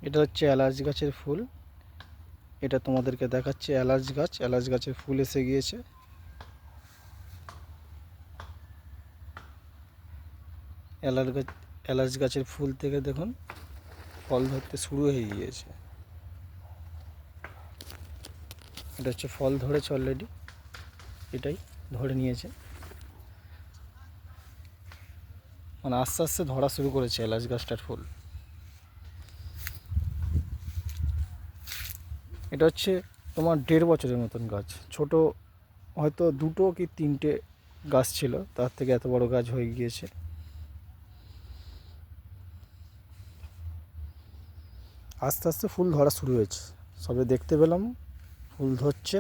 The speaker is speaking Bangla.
এটা হচ্ছে এলাচ গাছের ফুল। এটা তোমাদেরকে দেখাচ্ছে এলাচ গাছ। এলাচ গাছের ফুল এসে গিয়েছে। এলাচ গাছের ফুল থেকে দেখুন ফল ধরতে শুরু হয়ে গিয়েছে। এটা হচ্ছে ফল ধরেছে অলরেডি, এটাই ধরে নিয়েছে, মানে আস্তে আস্তে ধরা শুরু করেছে এলাচ গাছটার ফুল। এটা হচ্ছে তোমার 1.5 বছরের মতন গাছ। ছোট হয়তো 2টো কি 3টে গাছ ছিল, তার থেকে এত বড় গাছ হয়ে গিয়েছে। আস্তে আস্তে ফুল ধরা শুরু হয়েছে, সবে দেখতে পেলাম ফুল ধরছে।